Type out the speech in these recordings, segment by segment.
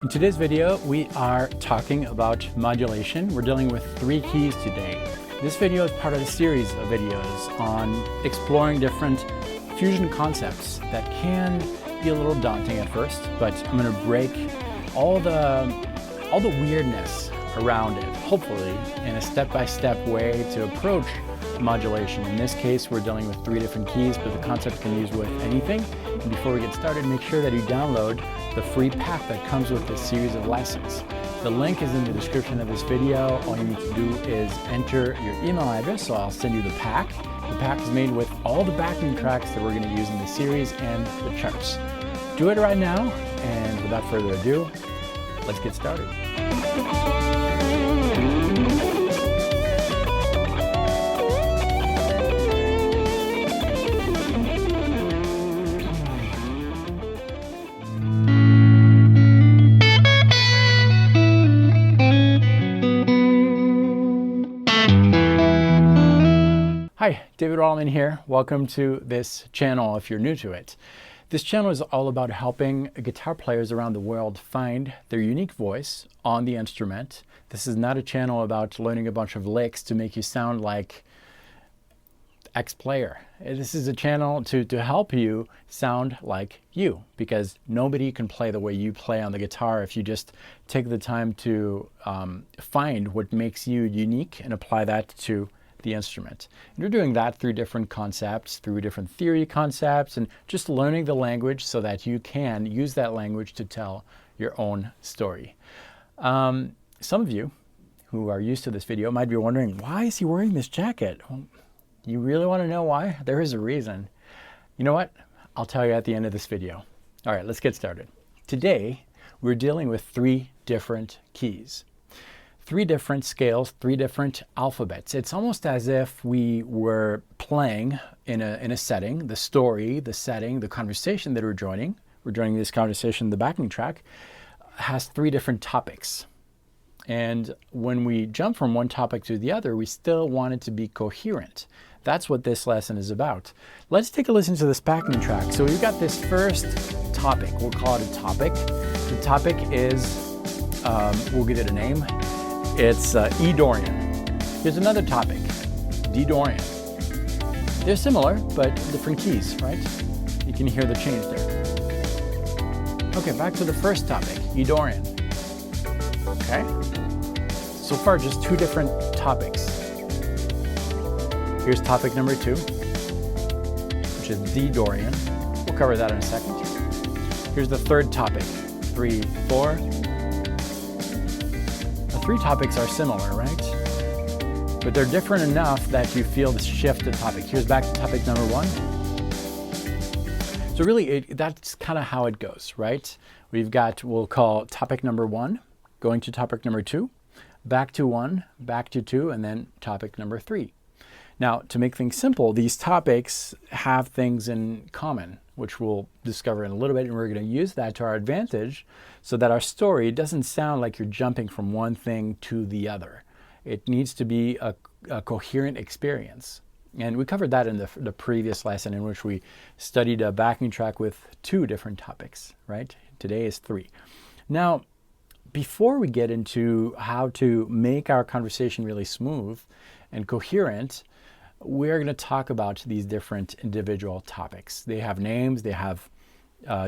In today's video, we are talking about modulation. We're dealing with 3 keys today. This video is part of a series of videos on exploring different fusion concepts that can be a little daunting at first, but I'm going to break all the weirdness around it, hopefully in a step-by-step way to approach modulation. In this case, we're dealing with 3 different keys, but the concept can be used with anything. And before we get started, make sure that you download the free pack that comes with this series of lessons. The link is in the description of this video. All you need to do is enter your email address, so I'll send you the pack. The pack is made with all the backing tracks that we're going to use in the series and the charts. Do it right now, and without further ado, let's get started. Hi, David Allman here. Welcome to this channel if you're new to it. This channel is all about helping guitar players around the world find their unique voice on the instrument. This is not a channel about learning a bunch of licks to make you sound like X player. This is a channel to help you sound like you, because nobody can play the way you play on the guitar if you just take the time to find what makes you unique and apply that to the instrument. And you're doing that through different concepts, through different theory concepts, and just learning the language so that you can use that language to tell your own story. Some of you who are used to this video might be wondering, why is he wearing this jacket? Well, you really want to know why? There is a reason. You know what? I'll tell you at the end of this video. All right, let's get started. Today, we're dealing with 3 different keys. 3 different scales, 3 different alphabets. It's almost as if we were playing in a setting, the story, the setting, the conversation that we're joining this conversation, the backing track, has 3 different topics. And when we jump from one topic to the other, we still want it to be coherent. That's what this lesson is about. Let's take a listen to this backing track. So we've got this first topic. We'll call it a topic. The topic is, we'll give it a name. It's E Dorian. Here's another topic, D Dorian. They're similar, but different keys, right? You can hear the change there. Okay, back to the first topic, E Dorian. Okay. So far, just 2 different topics. Here's topic number 2, which is D Dorian. We'll cover that in a second. Here's the third topic, 3, 4. The 3 topics are similar, right? But they're different enough that you feel the shift to topic. Here's back to topic number 1. So really, that's kind of how it goes, right? We've got, we'll call topic number 1, going to topic number 2, back to 1, back to 2, and then topic number 3. Now, to make things simple, these topics have things in common, which we'll discover in a little bit, and we're going to use that to our advantage so that our story doesn't sound like you're jumping from one thing to the other. It needs to be a coherent experience. And we covered that in the previous lesson, in which we studied a backing track with 2 different topics, right? Today is 3. Now, before we get into how to make our conversation really smooth and coherent, we're going to talk about these different individual topics. They have names, they have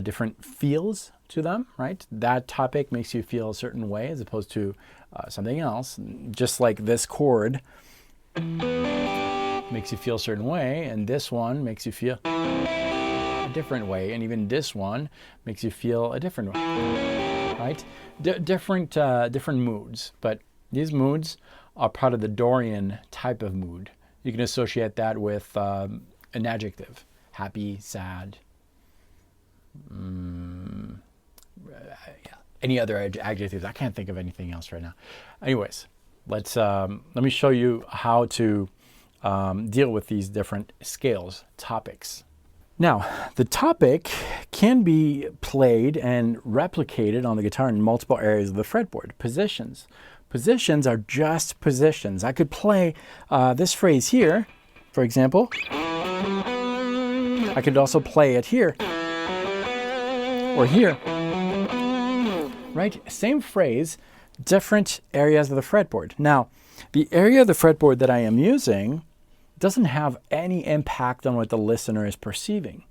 different feels to them, right? That topic makes you feel a certain way as opposed to something else. Just like this chord makes you feel a certain way, and this one makes you feel a different way, and even this one makes you feel a different way, right? Different moods, but these moods are part of the Dorian type of mood. You can associate that with an adjective, happy, sad, any other adjectives. I can't think of anything else right now. Anyways, let me show you how to deal with these different scales, topics. Now, the topic can be played and replicated on the guitar in multiple areas of the fretboard. Positions. Positions are just positions. I could play this phrase here, for example. I could also play it here or here. right? Same phrase, different areas of the fretboard. Now, the area of the fretboard that I am using doesn't have any impact on what the listener is perceiving.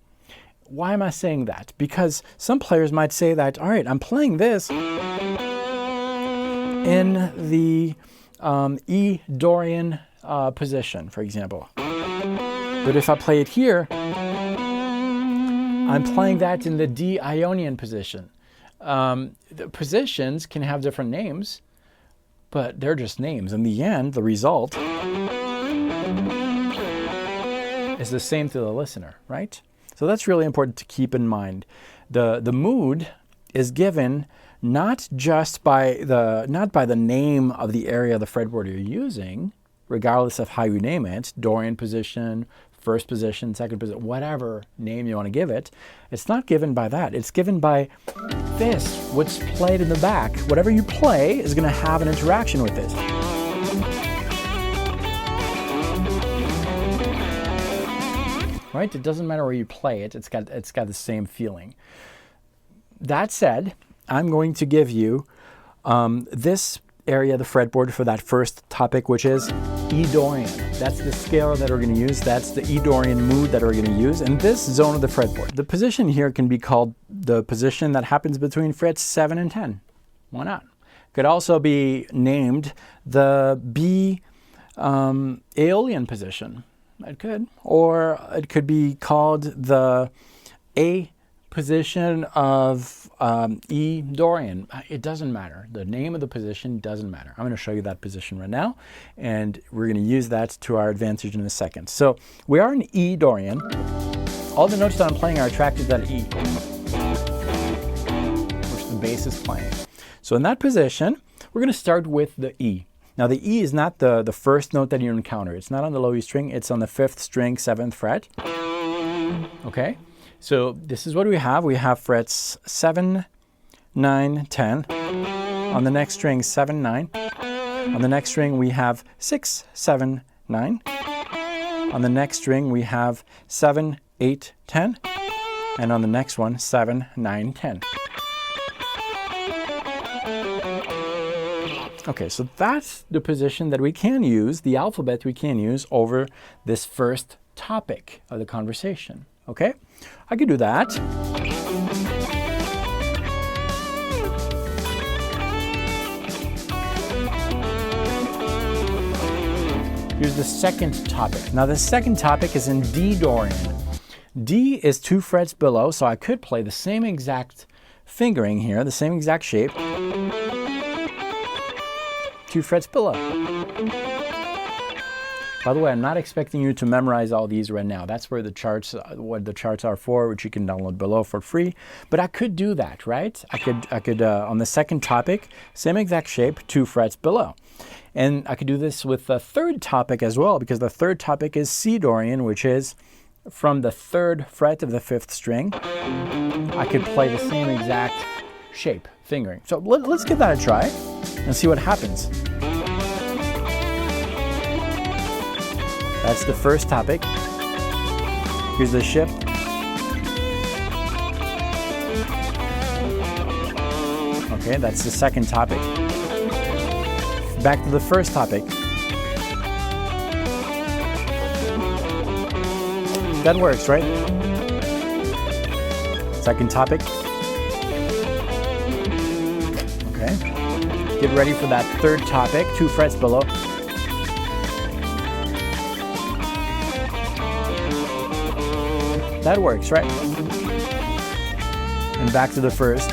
Why am I saying that? Because some players might say that, all right, I'm playing this in the E Dorian position, for example. But if I play it here, I'm playing that in the D Ionian position. The positions can have different names, but they're just names. In the end, the result is the same to the listener, right? So that's really important to keep in mind. The mood is given not just by the name of the area of the fretboard you're using, regardless of how you name it, Dorian position, first position, second position, whatever name you want to give it. It's not given by that. It's given by this, what's played in the back. Whatever you play is going to have an interaction with it. Right? It doesn't matter where you play it. It's got the same feeling. That said, I'm going to give you this area of the fretboard for that first topic, which is E Dorian. That's the scale that we're going to use. That's the E Dorian mood that we're going to use in this zone of the fretboard. The position here can be called the position that happens between frets 7 and 10. Why not? Could also be named the B Aeolian position. It could. Or it could be called the A position of E Dorian. It doesn't matter. The name of the position doesn't matter. I'm going to show you that position right now, and we're going to use that to our advantage in a second. So we are in E Dorian. All the notes that I'm playing are attracted to that E, which the bass is playing. So in that position, we're going to start with the E. Now the E is not the first note that you encounter. It's not on the low E string. It's on the 5th string, 7th fret. Okay? So this is what we have. We have frets 7, 9, 10. On the next string, 7, 9. On the next string, we have 6, 7, 9. On the next string, we have 7, 8, 10. And on the next one, 7, 9, 10. Okay, so that's the position that we can use, the alphabet we can use over this first topic of the conversation. Okay, I could do that. Here's the second topic. Now the second topic is in D Dorian. D is 2 frets below, so I could play the same exact fingering here, the same exact shape. 2 frets below. By the way, I'm not expecting you to memorize all these right now. That's where the charts, what the charts are for, which you can download below for free. But I could do that, right? I could on the second topic, same exact shape, 2 frets below. And I could do this with the third topic as well, because the third topic is C Dorian, which is from the 3rd fret of the 5th string. I could play the same exact shape, fingering. So let's give that a try and see what happens. That's the first topic. Here's the shift. Okay, that's the second topic. Back to the first topic. That works, right? Second topic. Okay. Get ready for that third topic, 2 frets below. That works, right? And back to the first.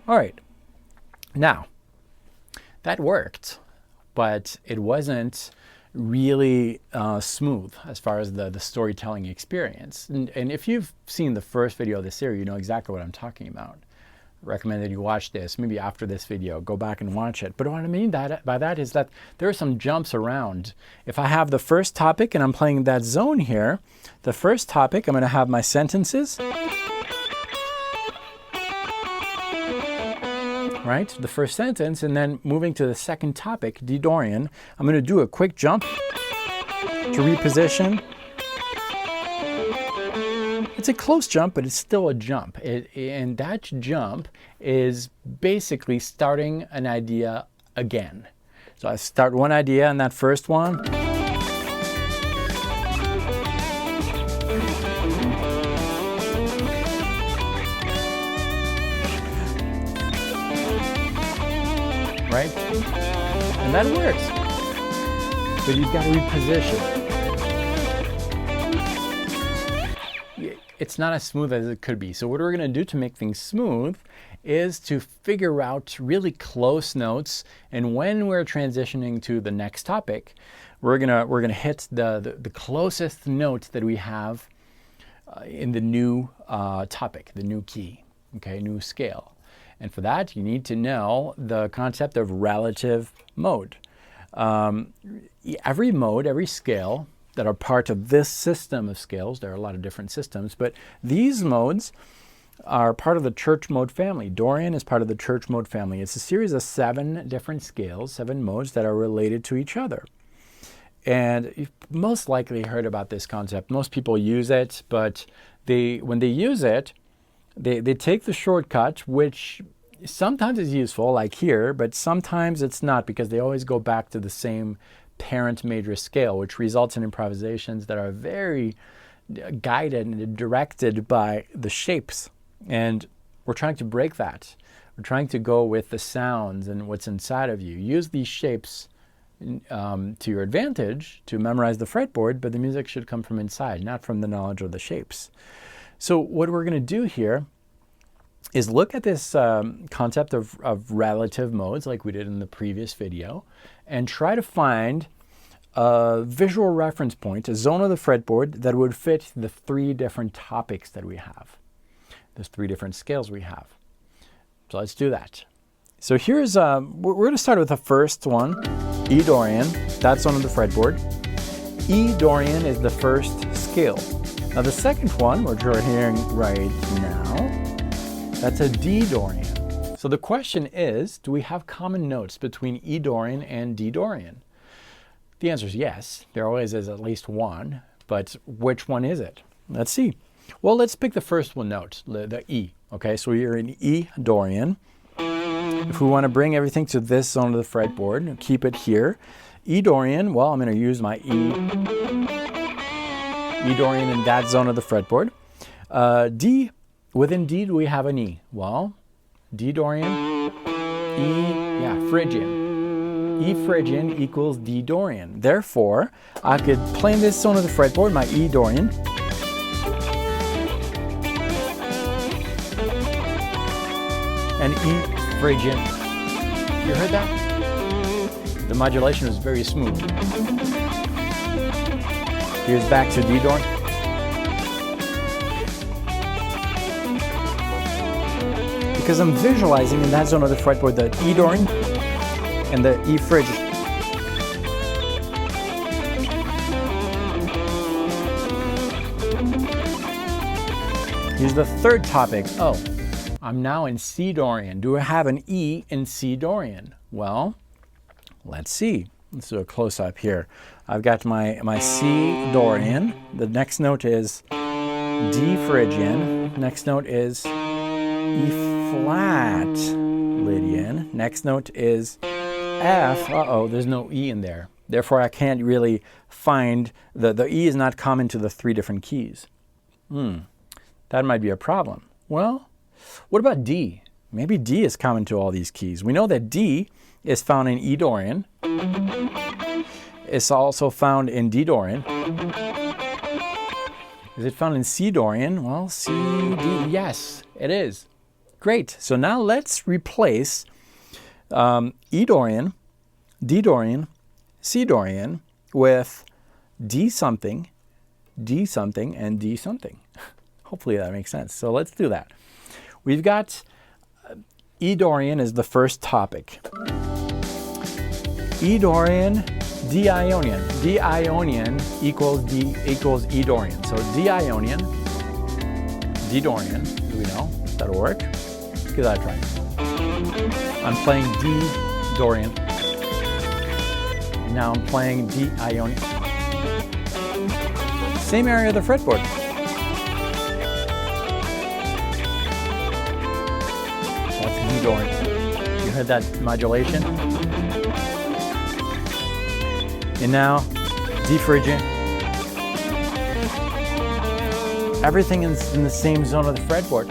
All right. Now, that worked, but it wasn't really smooth as far as the storytelling experience. And if you've seen the first video of this series, you know exactly what I'm talking about. I recommend that you watch this. Maybe after this video, go back and watch it. But what I mean by that is that there are some jumps around. If I have the first topic and I'm playing that zone here, the first topic, I'm going to have my sentences. Right? The first sentence, and then moving to the second topic, D Dorian, I'm going to do a quick jump to reposition. It's a close jump, but it's still a jump. And that jump is basically starting an idea again. So I start one idea in that first one. Right? And that works. But you've got to reposition. It's not as smooth as it could be. So what we're going to do to make things smooth is to figure out really close notes, and when we're transitioning to the next topic, we're gonna hit the closest note that we have in the new topic, the new key, okay, new scale. And for that, you need to know the concept of relative mode. Every mode, every scale that are part of this system of scales, there are a lot of different systems, but these modes are part of the church mode family. Dorian is part of the church mode family. It's a series of 7 different scales, 7 modes that are related to each other. And you've most likely heard about this concept. Most people use it, but when they use it, they take the shortcut, which sometimes is useful, like here, but sometimes it's not, because they always go back to the same parent major scale, which results in improvisations that are very guided and directed by the shapes. And we're trying to break that. We're trying to go with the sounds and what's inside of you. Use these shapes to your advantage to memorize the fretboard, but the music should come from inside, not from the knowledge of the shapes. So what we're going to do here is look at this concept of relative modes like we did in the previous video, and try to find a visual reference point, a zone of the fretboard that would fit the 3 different topics that we have, the 3 different scales we have. So let's do that. So here's, we're going to start with the first one, E Dorian, that's zone of the fretboard. E Dorian is the first scale. Now the second one, which we're hearing right now, that's a D Dorian. So the question is, do we have common notes between E Dorian and D Dorian? The answer is yes. There always is at least one, but which one is it? Let's see. Well, let's pick the first one note, the E. Okay, so you're in E Dorian. If we want to bring everything to this zone of the fretboard, keep it here. E Dorian, well, I'm going to use my E Dorian in that zone of the fretboard. D, within D, do we have an E? Well, D Dorian, Phrygian. E Phrygian equals D Dorian. Therefore, I could play in this zone of the fretboard, my E Dorian. And E Phrygian. You heard that? The modulation was very smooth. Here's back to D Dorian. Because I'm visualizing in that zone of the fretboard the E Dorian and the E Phrygian. Here's the third topic. Oh, I'm now in C Dorian. Do I have an E in C Dorian? Well, let's see. Let's do a close-up here. I've got my C Dorian. The next note is D Phrygian. Next note is E flat Lydian. Next note is F. Uh-oh, there's no E in there. Therefore, I can't really find, the E is not common to the 3 different keys. That might be a problem. Well, what about D? Maybe D is common to all these keys. We know that D is found in E Dorian. It's also found in D Dorian. Is it found in C Dorian? Well, C, D, yes, it is. Great. So now let's replace E Dorian, D Dorian, C Dorian with D something, and D something. Hopefully that makes sense. So let's do that. We've got E Dorian is the first topic. E Dorian, D Ionian. D Ionian equals E Dorian. So D Ionian, D Dorian. Do we know? That'll work. Give that a try. I'm playing D Dorian. Now I'm playing D Ionian. Same area of the fretboard. Dorian. You heard that modulation? And now, D Phrygian. Everything is in the same zone of the fretboard.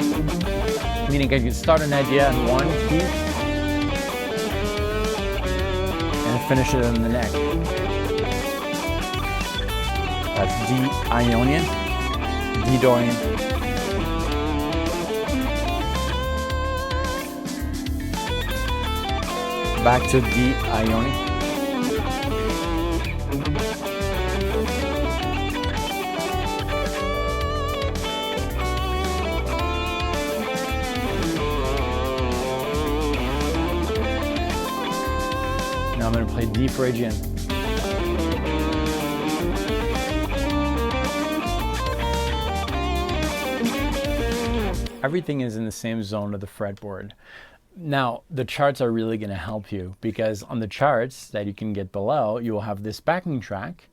Meaning I can start an idea in one key and finish it in the next. That's D Ionian, D Dorian. Back to D Ionian. Now I'm going to play D Phrygian. Everything is in the same zone of the fretboard. Now, the charts are really going to help you because on the charts that you can get below, you will have this backing track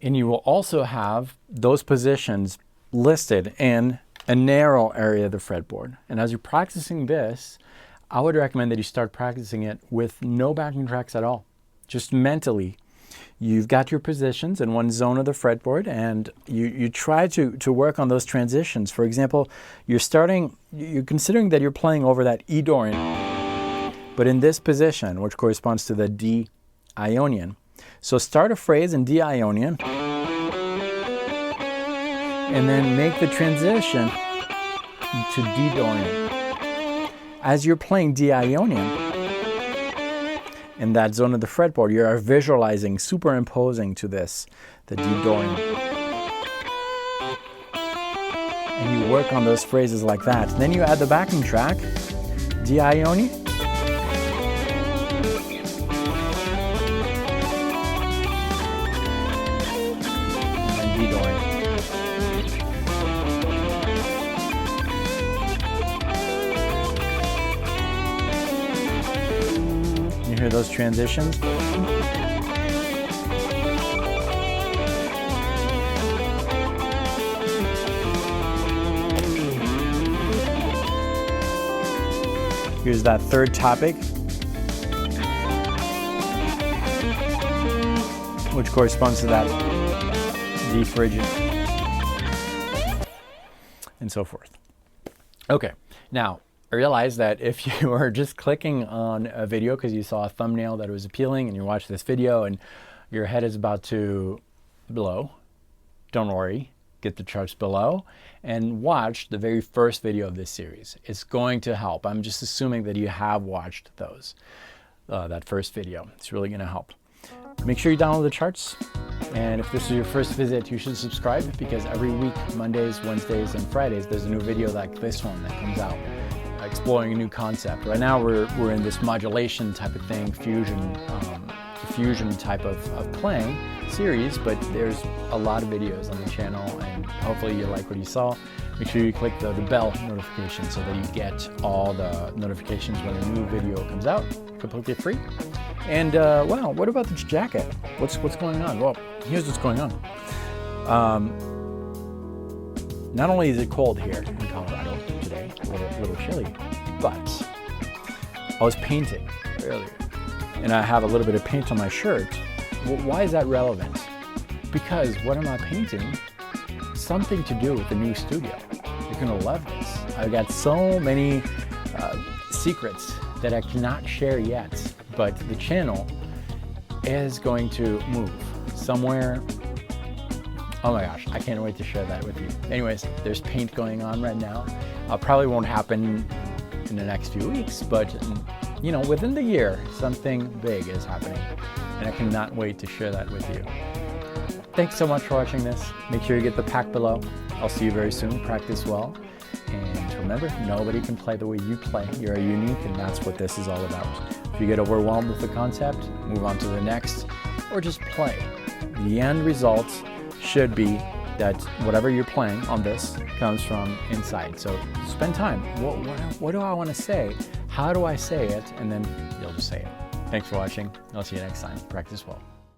and you will also have those positions listed in a narrow area of the fretboard. And as you're practicing this, I would recommend that you start practicing it with no backing tracks at all. Just mentally, you've got your positions in one zone of the fretboard and you try to work on those transitions. For example, you're considering that you're playing over that E Dorian, but in this position, which corresponds to the D Ionian. So start a phrase in D Ionian and then make the transition to D Dorian. As you're playing D Ionian in that zone of the fretboard, you are visualizing, superimposing to this, the D Dorian. And you work on those phrases like that. Then you add the backing track, D Ionian. And then D Dorian. You hear those transitions? Here's that third topic, which corresponds to that D Phrygian, and so forth. Okay, now I realize that if you are just clicking on a video because you saw a thumbnail that was appealing and you watch this video and your head is about to blow, don't worry, get the charts below and watch the very first video of this series. It's going to help. I'm just assuming that you have watched those, that first video. It's really going to help. Make sure you download the charts. And if this is your first visit, you should subscribe because every week, Mondays, Wednesdays, and Fridays, there's a new video like this one that comes out. Exploring a new concept. Right now we're in this modulation type of thing, fusion type of playing series, but there's a lot of videos on the channel and hopefully you like what you saw. Make sure you click the bell notification so that you get all the notifications when a new video comes out, completely free. And well, what about this jacket? What's going on? Well, here's what's going on. Not only is it cold here in Colorado today, a little chilly, but I was painting earlier and I have a little bit of paint on my shirt. Well, why is that relevant? Because what am I painting? Something to do with the new studio. You're gonna love this. I've got so many secrets that I cannot share yet, but the channel is going to move somewhere. Oh my gosh, I can't wait to share that with you. Anyways, there's paint going on right now. Probably won't happen in the next few weeks, but you know, within the year, something big is happening, and I cannot wait to share that with you. Thanks so much for watching this. Make sure you get the pack below. I'll see you very soon. Practice well. And remember, nobody can play the way you play. You're unique, and that's what this is all about. If you get overwhelmed with the concept, move on to the next, or just play. The end result should be that whatever you're playing on this comes from inside. So spend time. What do I want to say? How do I say it? And then you'll just say it. Thanks for watching. I'll see you next time. Practice well.